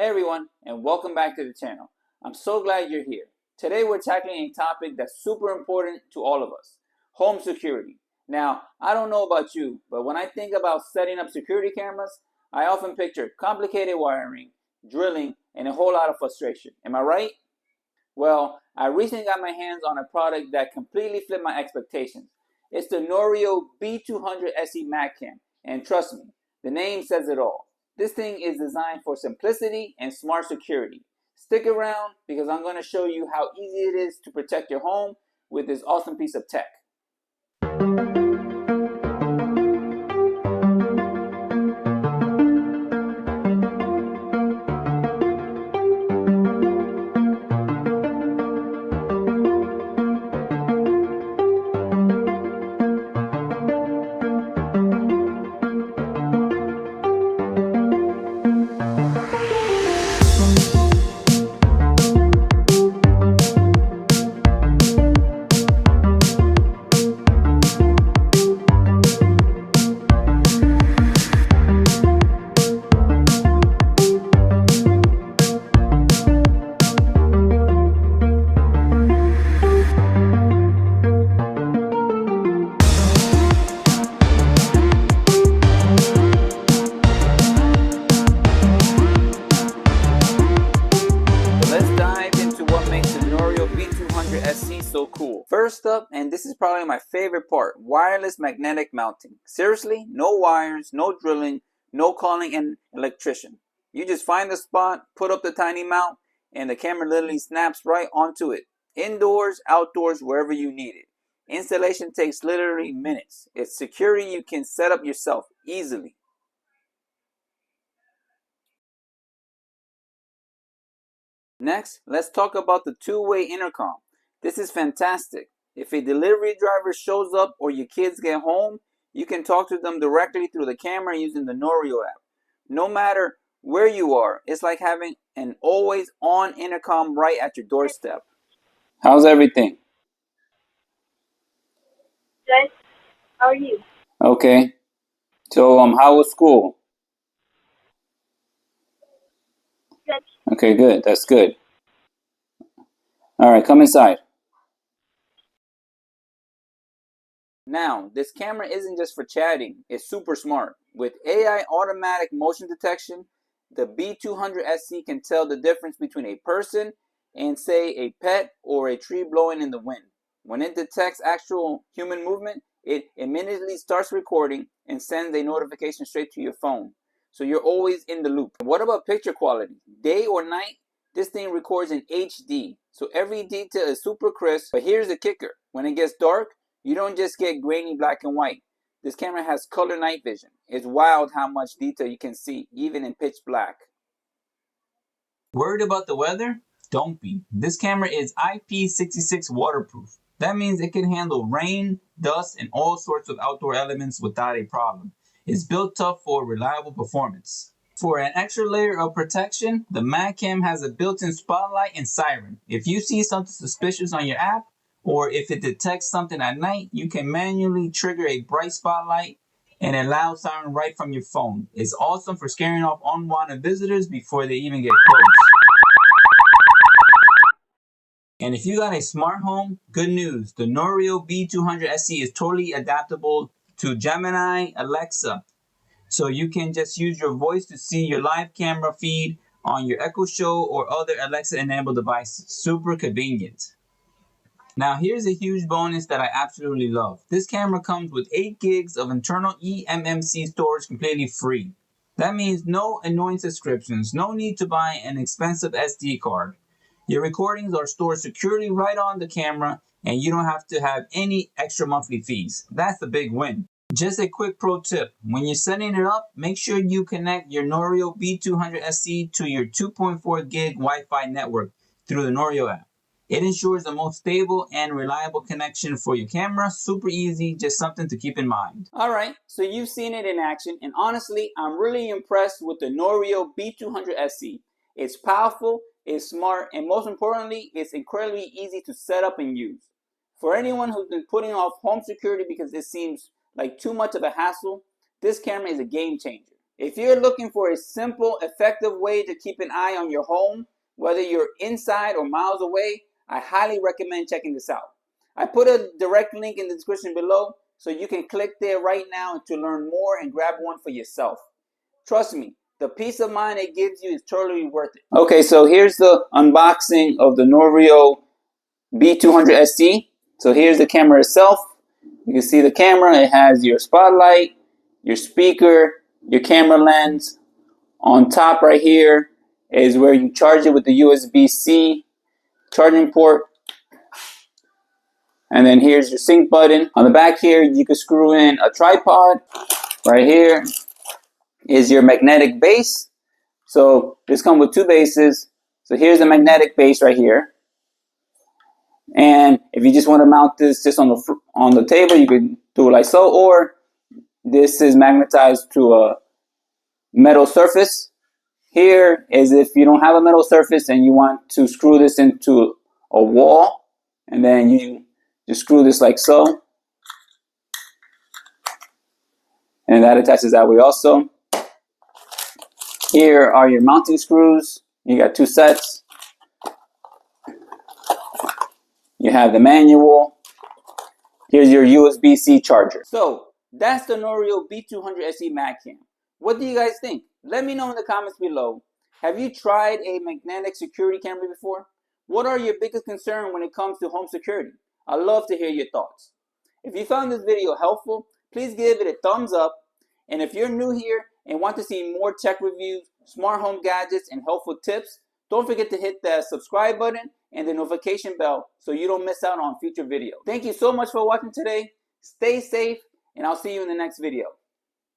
Hey everyone, and welcome back to the channel. I'm so glad you're here. Today we're tackling a topic that's super important to all of us, home security. Now, I don't know about you, but when I think about setting up security cameras, I often picture complicated wiring, drilling, and a whole lot of frustration. Am I right? Well, I recently got my hands on a product that completely flipped my expectations. It's the Noorio B200-SE MagCam, and trust me, the name says it all. This thing is designed for simplicity and smart security. Stick around because I'm going to show you how easy it is to protect your home with this awesome piece of tech. SE so cool. First up, and this is probably my favorite part, wireless magnetic mounting. Seriously, no wires, no drilling, no calling an electrician. You just find the spot, put up the tiny mount, and the camera literally snaps right onto it. Indoors, outdoors, wherever you need it. Installation takes literally minutes. It's security you can set up yourself easily. Next, let's talk about the two-way intercom. This is fantastic. If a delivery driver shows up or your kids get home, you can talk to them directly through the camera using the Norio app. No matter where you are, it's like having an always-on intercom right at your doorstep. How's everything? Good. How are you? Okay. So, how was school? Good. Okay, good. That's good. All right, come inside. Now, this camera isn't just for chatting, it's super smart. With AI automatic motion detection, the B200-SE can tell the difference between a person and, say, a pet or a tree blowing in the wind. When it detects actual human movement, it immediately starts recording and sends a notification straight to your phone. So you're always in the loop. What about picture quality? Day or night, this thing records in HD. So every detail is super crisp. But here's the kicker. When it gets dark, you don't just get grainy black and white. This camera has color night vision. It's wild how much detail you can see, even in pitch black. Worried about the weather? Don't be. This camera is IP66 waterproof. That means it can handle rain, dust, and all sorts of outdoor elements without a problem. It's built tough for reliable performance. For an extra layer of protection, the MagCam has a built-in spotlight and Siren. If you see something suspicious on your app, or if it detects something at night, you can manually trigger a bright spotlight and a loud siren right from your phone. It's awesome for scaring off unwanted visitors before they even get close. And if you got a smart home, good news. The Noorio B200-SE is totally adaptable to Gemini, Alexa. So you can just use your voice to see your live camera feed on your Echo Show or other Alexa-enabled devices. Super convenient. Now here's a huge bonus that I absolutely love. This camera comes with 8 gigs of internal eMMC storage completely free. That means no annoying subscriptions, no need to buy an expensive SD card. Your recordings are stored securely right on the camera and you don't have to have any extra monthly fees. That's the big win. Just a quick pro tip. When you're setting it up, make sure you connect your Noorio B200-SE to your 2.4 gig Wi-Fi network through the Norio app. It ensures the most stable and reliable connection for your camera. Super easy, just something to keep in mind. Alright, so you've seen it in action, and honestly, I'm really impressed with the Noorio B200-SE. It's powerful, it's smart, and most importantly, it's incredibly easy to set up and use. For anyone who's been putting off home security because it seems like too much of a hassle, this camera is a game changer. If you're looking for a simple, effective way to keep an eye on your home, whether you're inside or miles away, I highly recommend checking this out. I put a direct link in the description below so you can click there right now to learn more and grab one for yourself. Trust me, the peace of mind it gives you is totally worth it. Okay, so here's the unboxing of the Noorio B200-SE. So here's the camera itself. You can see the camera. It has your spotlight, your speaker, your camera lens. On top right here is where you charge it with the USB-C charging port. And then here's your sync button. On the back here, you can screw in a tripod. Right here is your magnetic base. So this comes with two bases. So here's the magnetic base right here. And if you just want to mount this just on the table, you could do it like so. Or this is magnetized to a metal surface. Here is if you don't have a metal surface and you want to screw this into a wall, and then you just screw this like so. And that attaches that way also. Here are your mounting screws. You got two sets. You have the manual. Here's your USB-C charger. So that's the Noorio B200-SE MagCam. What do you guys think? Let me know in the comments below. Have you tried a magnetic security camera before? What are your biggest concerns when it comes to home security? I'd love to hear your thoughts. If you found this video helpful, please give it a thumbs up. And if you're new here and want to see more tech reviews, smart home gadgets, and helpful tips, don't forget to hit that subscribe button and the notification bell so you don't miss out on future videos. Thank you so much for watching today. Stay safe, and I'll see you in the next video.